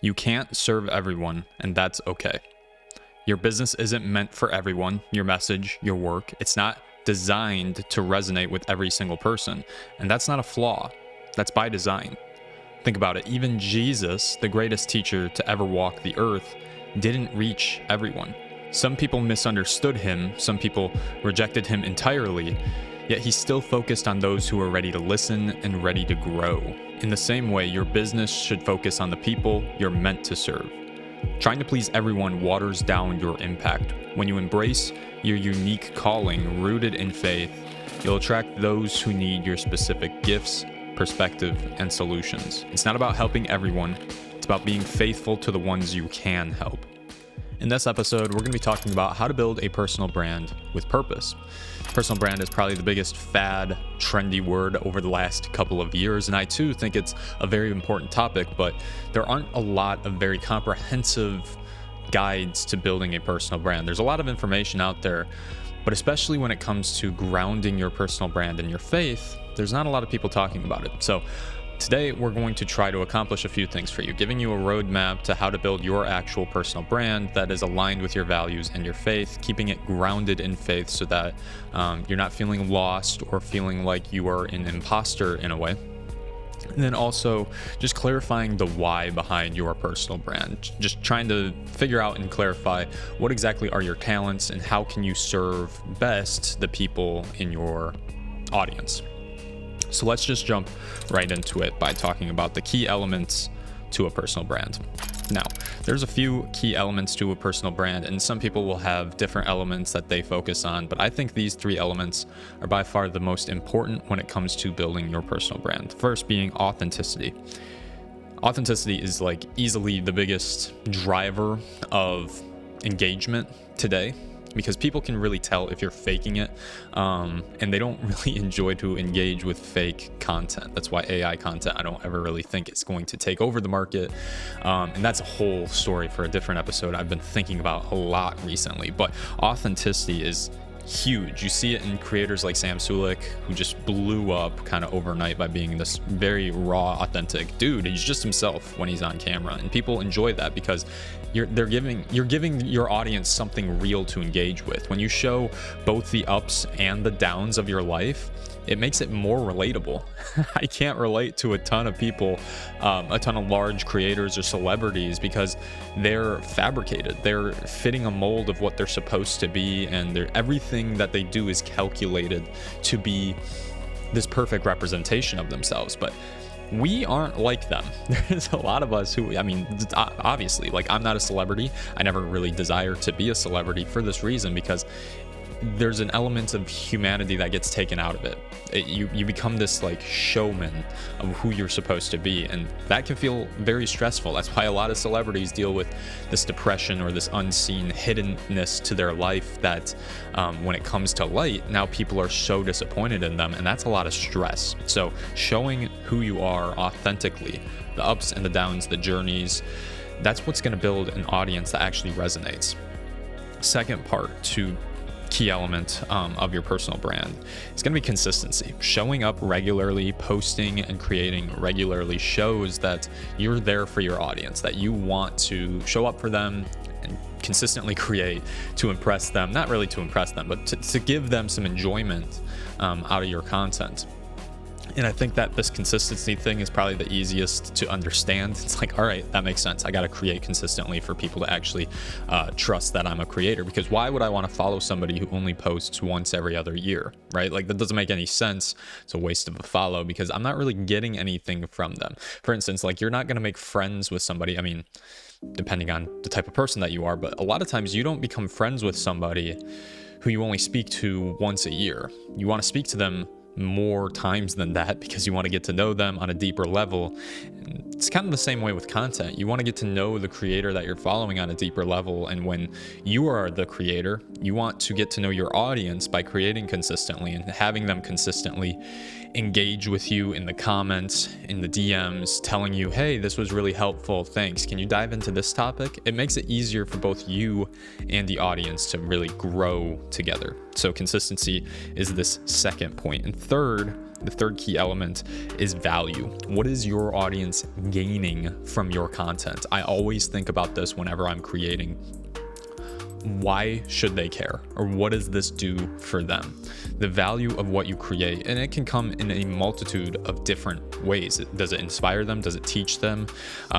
You can't serve everyone, and that's okay. Your business isn't meant for everyone, your message, your work. It's not designed to resonate with every single person, and that's not a flaw. That's by design. Think about it. Even Jesus, the greatest teacher to ever walk the earth, didn't reach everyone. Some people misunderstood him, some people rejected him entirely, yet he still focused on those who are ready to listen and ready to grow. In the same way, your business should focus on the people you're meant to serve. Trying to please everyone waters down your impact. When you embrace your unique calling rooted in faith, you'll attract those who need your specific gifts, perspective, and solutions. It's not about helping everyone, it's about being faithful to the ones you can help. In this episode, we're going to be talking about how to build a personal brand with purpose. Personal brand is probably the biggest fad, trendy word over the last couple of years, and I too think it's a very important topic, but there aren't a lot of very comprehensive guides to building a personal brand. There's a lot of information out there, but especially when it comes to grounding your personal brand in your faith, there's not a lot of people talking about it. So today, we're going to try to accomplish a few things for you, giving you a roadmap to how to build your actual personal brand that is aligned with your values and your faith, keeping it grounded in faith so that you're not feeling lost or feeling like you are an imposter in a way. And then also just clarifying the why behind your personal brand, just trying to figure out and clarify what exactly are your talents and how can you serve best the people in your audience. So let's just jump right into it by talking about the key elements to a personal brand. Now, there's a few key elements to a personal brand, and some people will have different elements that they focus on, but I think these three elements are by far the most important when it comes to building your personal brand. First being authenticity. Authenticity is like easily the biggest driver of engagement today, because people can really tell if you're faking it, and they don't really enjoy to engage with fake content. That's why AI content, I don't ever really think it's going to take over the market, and that's a whole story for a different episode I've been thinking about a lot recently. But authenticity is huge. You see it in creators like Sam Sulek, who just blew up kind of overnight by being this very raw, authentic dude. He's just himself when he's on camera, and people enjoy that because you're giving your audience something real to engage with. When you show both the ups and the downs of your life, it makes it more relatable. I can't relate to a ton of people, a ton of large creators or celebrities, because they're fabricated. They're fitting a mold of what they're supposed to be, and everything that they do is calculated to be this perfect representation of themselves. But we aren't like them. There's a lot of us who, obviously, like, I'm not a celebrity. I never really desired to be a celebrity for this reason, because there's an element of humanity that gets taken out of it. You become this like showman of who you're supposed to be, and that can feel very stressful. That's why a lot of celebrities deal with this depression or this unseen hiddenness to their life that when it comes to light, now people are so disappointed in them, and that's a lot of stress. So showing who you are authentically, the ups and the downs, the journeys, that's what's going to build an audience that actually resonates. Second part to key element of your personal brand is going to be consistency. Showing up regularly, posting and creating regularly shows that you're there for your audience, that you want to show up for them and consistently create to impress them. Not really to impress them, but to give them some enjoyment out of your content. And I think that this consistency thing is probably the easiest to understand. It's like, all right, that makes sense. I got to create consistently for people to actually trust that I'm a creator. Because why would I want to follow somebody who only posts once every other year, right? Like, that doesn't make any sense. It's a waste of a follow because I'm not really getting anything from them. For instance, like, you're not going to make friends with somebody. I mean, depending on the type of person that you are, but a lot of times you don't become friends with somebody who you only speak to once a year. You want to speak to them more times than that because you want to get to know them on a deeper level. And it's kind of the same way with content. You want to get to know the creator that you're following on a deeper level, and when you are the creator, you want to get to know your audience by creating consistently and having them consistently engage with you in the comments, in the DMs, telling you, hey, this was really helpful, thanks, can you dive into this topic? It makes it easier for both you and the audience to really grow together. So consistency is this second point. And the third key element is value. What is your audience gaining from your content? I always think about this whenever I'm creating. Why should they care? Or what does this do for them? The value of what you create, and it can come in a multitude of different ways. Does it inspire them? Does it teach them?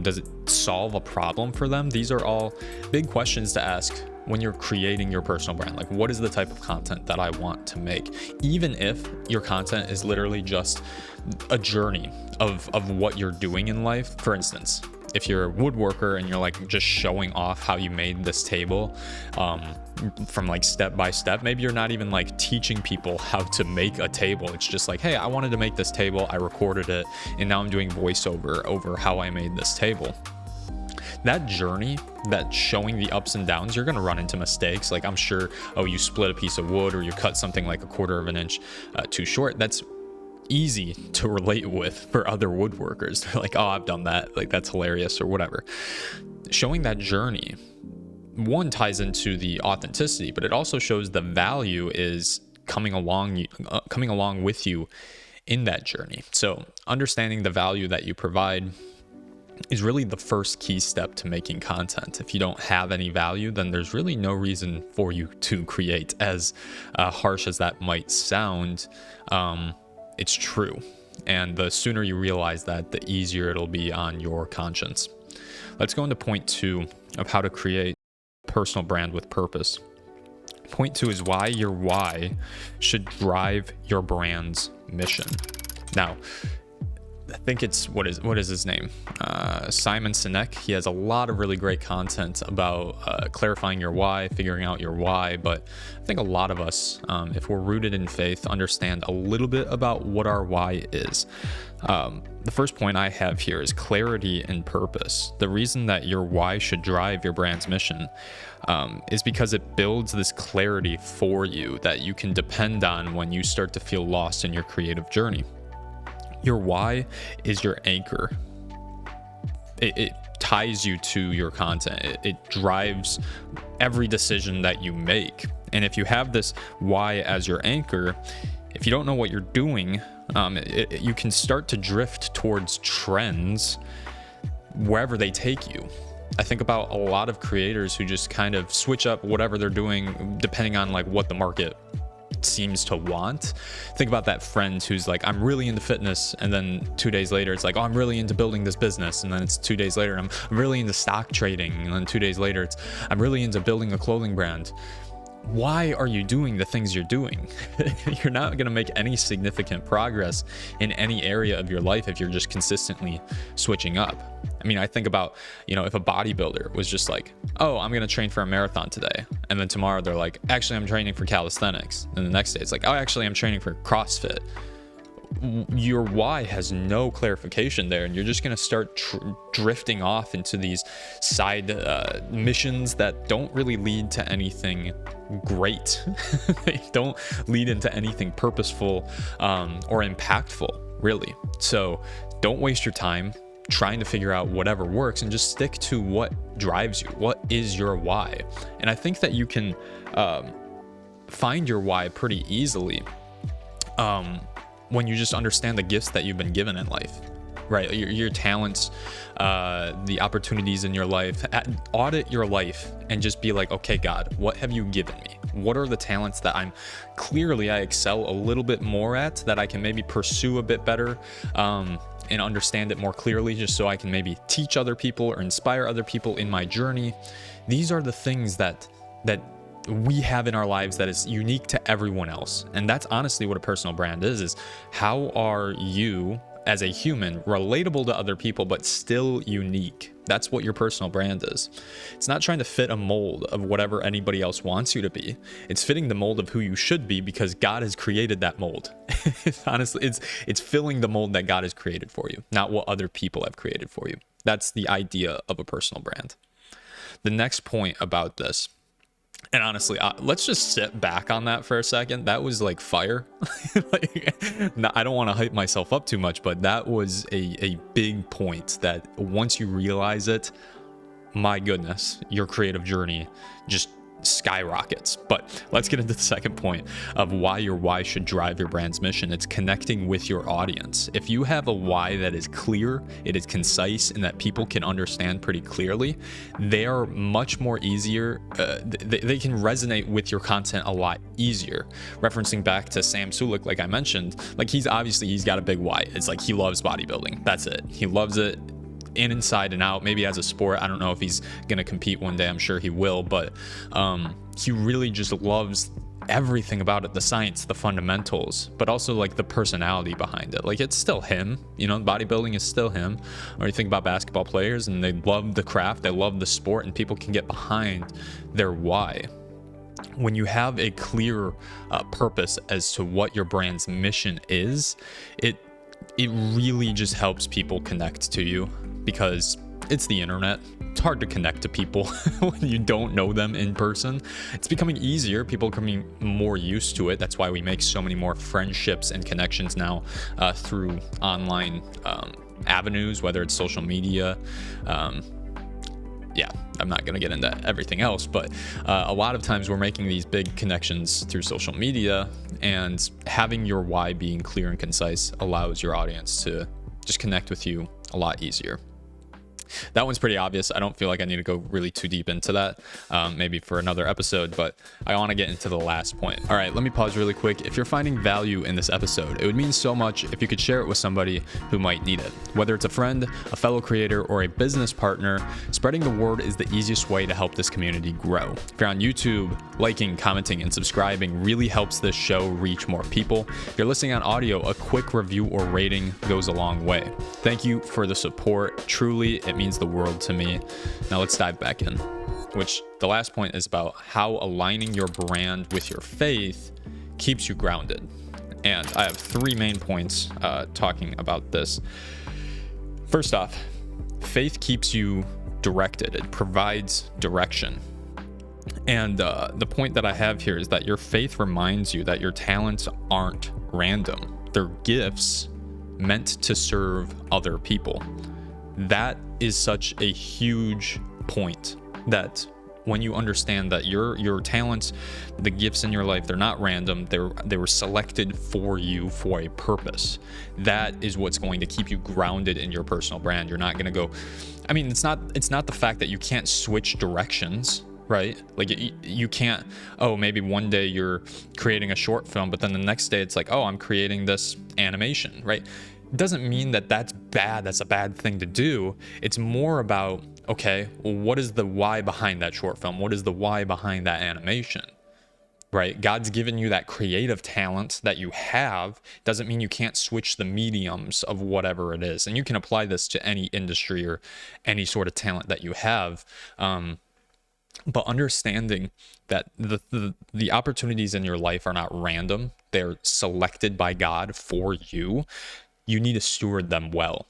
Does it solve a problem for them? These are all big questions to ask when you're creating your personal brand. Like, what is the type of content that I want to make? Even if your content is literally just a journey of what you're doing in life. For instance, if you're a woodworker and you're like just showing off how you made this table from like step by step, maybe you're not even like teaching people how to make a table. It's just like, hey, I wanted to make this table, I recorded it, and now I'm doing voiceover over how I made this table. That journey, that showing the ups and downs, you're going to run into mistakes. Like, I'm sure, you split a piece of wood or you cut something like a quarter of an inch too short. That's easy to relate with for other woodworkers. They're like, oh, I've done that. Like, that's hilarious or whatever. Showing that journey, one, ties into the authenticity, but it also shows the value is coming along with you in that journey. So understanding the value that you provide is really the first key step to making content. If you don't have any value, then there's really no reason for you to create. As harsh as that might sound, it's true. And the sooner you realize that, the easier it'll be on your conscience. Let's go into point 2 of how to create a personal brand with purpose. Point 2 is why your why should drive your brand's mission. Now, I think it's, what is his name? Simon Sinek. He has a lot of really great content about clarifying your why, figuring out your why. But I think a lot of us, if we're rooted in faith, understand a little bit about what our why is. The first point I have here is clarity and purpose. The reason that your why should drive your brand's mission is because it builds this clarity for you that you can depend on when you start to feel lost in your creative journey. Your why is your anchor. It ties you to your content. It drives every decision that you make. And if you have this why as your anchor, if you don't know what you're doing, you can start to drift towards trends wherever they take you. I think about a lot of creators who just kind of switch up whatever they're doing depending on like what the market seems to want. Think about that friend who's like, I'm really into fitness, and then 2 days later it's like, oh, I'm really into building this business, and then it's 2 days later I'm really into stock trading, and then 2 days later it's I'm really into building a clothing brand. Why are you doing the things you're doing? You're not going to make any significant progress in any area of your life if you're just consistently switching up. I mean, I think about, if a bodybuilder was just like, oh, I'm going to train for a marathon today. And then tomorrow they're like, actually, I'm training for calisthenics. And the next day it's like, oh, actually, I'm training for CrossFit. Your why has no clarification there, and you're just going to start drifting off into these side missions that don't really lead to anything great. They don't lead into anything purposeful or impactful, really. So don't waste your time trying to figure out whatever works, and just stick to what drives you. What is your why? And I think that you can find your why pretty easily when you just understand the gifts that you've been given in life, right? Your talents, the opportunities in your life. Audit your life and just be like, okay, God, what have you given me? What are the talents that I excel a little bit more at, that I can maybe pursue a bit better and understand it more clearly, just so I can maybe teach other people or inspire other people in my journey. These are the things that we have in our lives that is unique to everyone else. And that's honestly what a personal brand is how are you as a human relatable to other people, but still unique. That's what your personal brand is. It's not trying to fit a mold of whatever anybody else wants you to be. It's fitting the mold of who you should be, because God has created that mold. Honestly, it's filling the mold that God has created for you, not what other people have created for you. That's the idea of a personal brand. The next point about this And honestly, let's just sit back on that for a second. That was like fire. I don't want to hype myself up too much, but that was a big point that once you realize it, my goodness, your creative journey just skyrockets. But let's get into the second point of why your why should drive your brand's mission. It's connecting with your audience. If you have a why that is clear, it is concise, and that people can understand pretty clearly, they are much more easier. They can resonate with your content a lot easier. Referencing back to Sam Sulek, like I mentioned, like he's got a big why. It's like he loves bodybuilding. That's it. He loves it inside and out, maybe as a sport. I don't know if he's gonna compete one day. I'm sure he will, but he really just loves everything about it, the science, the fundamentals, but also like the personality behind it. Like it's still him, bodybuilding is still him. Or you think about basketball players and they love the craft, they love the sport, and people can get behind their why. When you have a clear purpose as to what your brand's mission is, it really just helps people connect to you, because it's the internet. It's hard to connect to people when you don't know them in person. It's becoming easier. People are becoming more used to it. That's why we make so many more friendships and connections now through online avenues, whether it's social media. Yeah, I'm not going to get into everything else, but a lot of times we're making these big connections through social media, and having your why being clear and concise allows your audience to just connect with you a lot easier. That one's pretty obvious. I don't feel like I need to go really too deep into that, maybe for another episode, but I want to get into the last point. All right, let me pause really quick. If you're finding value in this episode, it would mean so much if you could share it with somebody who might need it. Whether it's a friend, a fellow creator, or a business partner, spreading the word is the easiest way to help this community grow. If you're on YouTube, liking, commenting, and subscribing really helps this show reach more people. If you're listening on audio, a quick review or rating goes a long way. Thank you for the support. Truly, it means the world to me. Now let's dive back in, which the last point is about how aligning your brand with your faith keeps you grounded. And I have three main points talking about this. First off, faith keeps you directed. It provides direction. And the point that I have here is that your faith reminds you that your talents aren't random. They're gifts meant to serve other people. That is such a huge point, that when you understand that your talents, the gifts in your life, they're not random. They were selected for you for a purpose. That is what's going to keep you grounded in your personal brand. You're not going to go, I mean, it's not the fact that you can't switch directions, right? Like you can't, maybe one day you're creating a short film, but then the next day it's like, I'm creating this animation, right? It doesn't mean that that's bad. That's a bad thing to do. It's more about, okay, well, what is the why behind that short film? What is the why behind that animation, right? God's given you that creative talent that you have. Doesn't mean you can't switch the mediums of whatever it is. And you can apply this to any industry or any sort of talent that you have. But understanding that the opportunities in your life are not random. They're selected by God for you. You need to steward them well.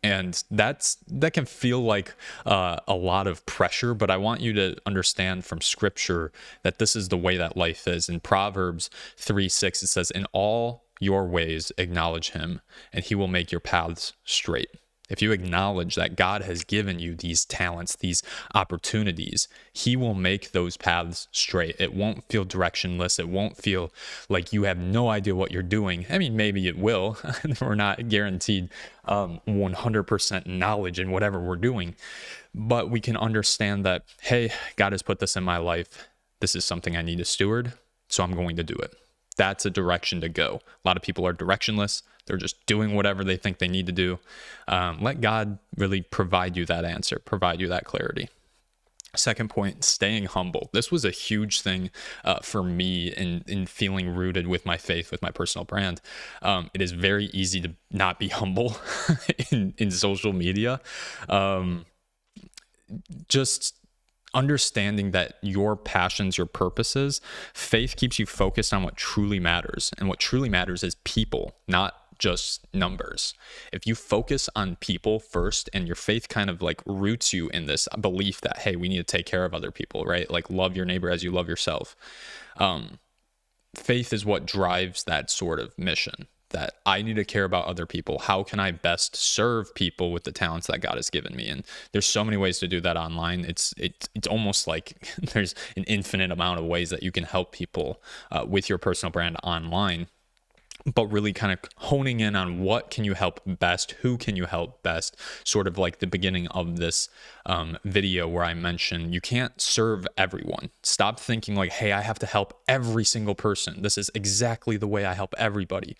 And that can feel like a lot of pressure, but I want you to understand from scripture that this is the way that life is. In Proverbs 3:6, it says, "In all your ways acknowledge him, and he will make your paths straight." If you acknowledge that God has given you these talents, these opportunities, he will make those paths straight. It won't feel directionless. It won't feel like you have no idea what you're doing. I mean, maybe it will. We're not guaranteed 100% knowledge in whatever we're doing. But we can understand that, hey, God has put this in my life. This is something I need to steward, so I'm going to do it. That's a direction to go. A lot of people are directionless. They're just doing whatever they think they need to do. Let God really provide you that answer, provide you that clarity. Second point, staying humble. This was a huge thing for me in feeling rooted with my faith, with my personal brand. It is very easy to not be humble in social media. Just understanding that your passions, your purposes, faith keeps you focused on what truly matters. And what truly matters is people, not just numbers. If you focus on people first and your faith kind of like roots you in this belief that, hey, we need to take care of other people, right? Like love your neighbor as you love yourself. Faith is what drives that sort of mission, that I need to care about other people. How can I best serve people with the talents that God has given me? And there's so many ways to do that online. It's almost like there's an infinite amount of ways that you can help people with your personal brand online. But really kind of honing in on what can you help best, who can you help best, sort of like the beginning of this video where I mentioned you can't serve everyone. Stop thinking like, hey, I have to help every single person. This is exactly the way I help everybody,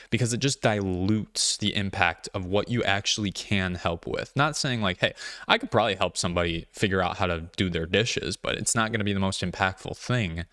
because it just dilutes the impact of what you actually can help with. Not saying like, hey, I could probably help somebody figure out how to do their dishes, but it's not going to be the most impactful thing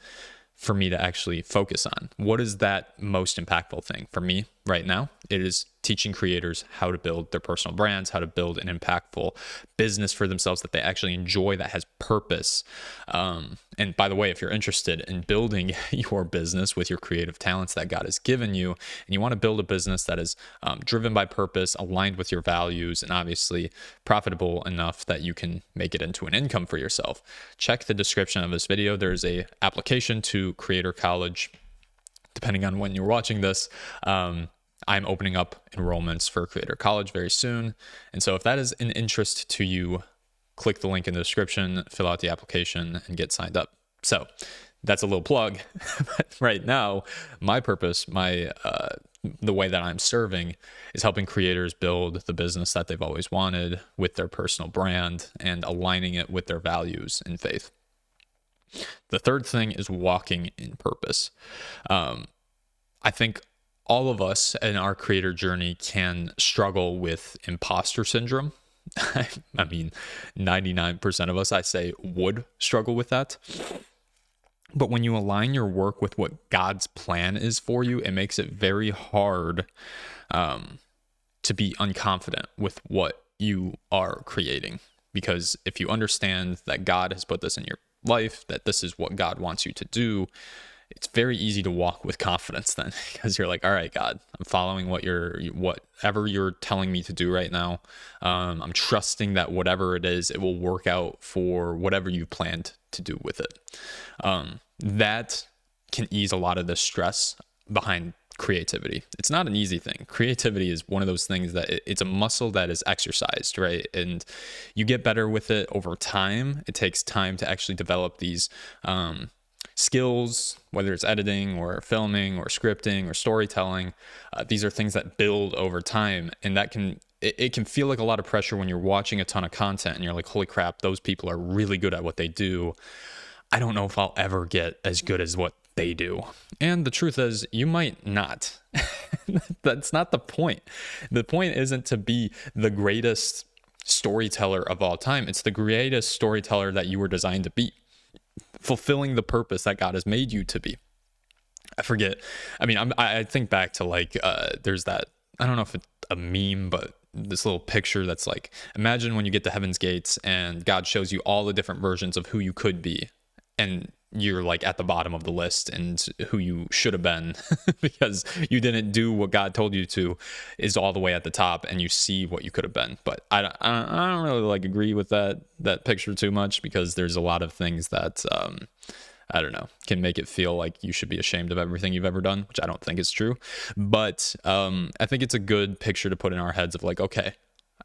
for me to actually focus on. What is that most impactful thing for me right now? It is teaching creators how to build their personal brands, how to build an impactful business for themselves that they actually enjoy, that has purpose. And by the way, if you're interested in building your business with your creative talents that God has given you, and you want to build a business that is driven by purpose, aligned with your values, and obviously profitable enough that you can make it into an income for yourself, check the description of this video. There's a application to Creator College. Depending on when you're watching this, I'm opening up enrollments for Creator College very soon. And so if that is an interest to you, click the link in the description, fill out the application, and get signed up. So that's a little plug. But right now, my purpose, the way that I'm serving is helping creators build the business that they've always wanted with their personal brand and aligning it with their values and faith. The third thing is walking in purpose. I think all of us in our creator journey can struggle with imposter syndrome. I mean, 99% of us, I say, would struggle with that. But when you align your work with what God's plan is for you, it makes it very hard to be unconfident with what you are creating. Because if you understand that God has put this in your life, that this is what God wants you to do, it's very easy to walk with confidence then, because you're like, all right, God, I'm following whatever you're telling me to do right now. I'm trusting that whatever it is, it will work out for whatever you've planned to do with it. That can ease a lot of the stress behind creativity. It's not an easy thing. Creativity is one of those things that it's a muscle that is exercised, right? And you get better with it over time. It takes time to actually develop these skills, whether it's editing or filming or scripting or storytelling. These are things that build over time, and that it can feel like a lot of pressure when you're watching a ton of content and you're like, holy crap, those people are really good at what they do. I don't know if I'll ever get as good as what they do. And the truth is, you might not. That's not the point. The point isn't to be the greatest storyteller of all time. It's the greatest storyteller that you were designed to be, fulfilling the purpose that God has made you to be. I forget. I mean, I think back to like, there's that, I don't know if it's a meme, but this little picture that's like, imagine when you get to heaven's gates and God shows you all the different versions of who you could be. And you're like at the bottom of the list, and who you should have been because you didn't do what God told you to is all the way at the top, and you see what you could have been. But I don't really like agree with that picture too much, because there's a lot of things that I don't know, can make it feel like you should be ashamed of everything you've ever done, which I don't think is true. But I think it's a good picture to put in our heads of like, okay,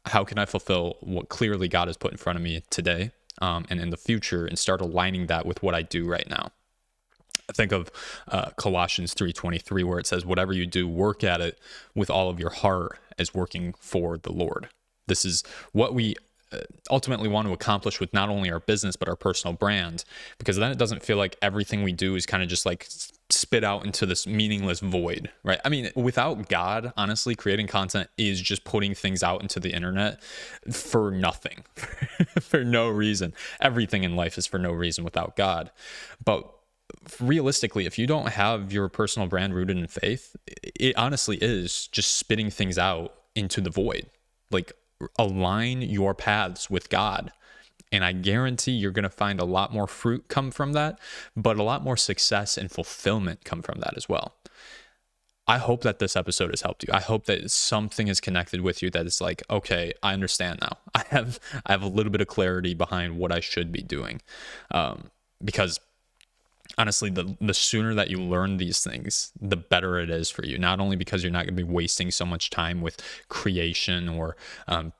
how can I fulfill what clearly God has put in front of me today? And in the future, and start aligning that with what I do right now. I think of Colossians 3:23, where it says, whatever you do, work at it with all of your heart as working for the Lord. This is what we ultimately want to accomplish with not only our business, but our personal brand, because then it doesn't feel like everything we do is kind of just like spit out into this meaningless void, right? I mean, without God, honestly, creating content is just putting things out into the internet for nothing, for no reason. Everything in life is for no reason without God. But realistically, if you don't have your personal brand rooted in faith, it honestly is just spitting things out into the void. Like, align your paths with God, and I guarantee you're going to find a lot more fruit come from that, but a lot more success and fulfillment come from that as well. I hope that this episode has helped you. I hope that something is connected with you that is like, okay, I understand now. I have a little bit of clarity behind what I should be doing. Because honestly, the sooner that you learn these things, the better it is for you. Not only because you're not going to be wasting so much time with creation or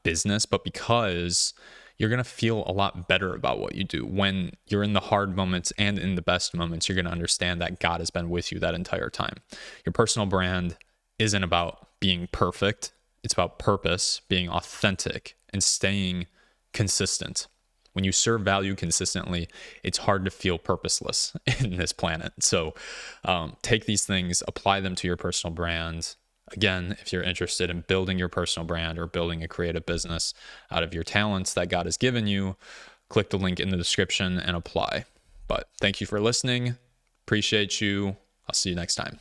business, but because you're going to feel a lot better about what you do. When you're in the hard moments and in the best moments, you're going to understand that God has been with you that entire time. Your personal brand isn't about being perfect. It's about purpose, being authentic, and staying consistent. When you serve value consistently, it's hard to feel purposeless in this planet. So take these things, apply them to your personal brand. Again, if you're interested in building your personal brand or building a creative business out of your talents that God has given you, click the link in the description and apply. But thank you for listening. Appreciate you. I'll see you next time.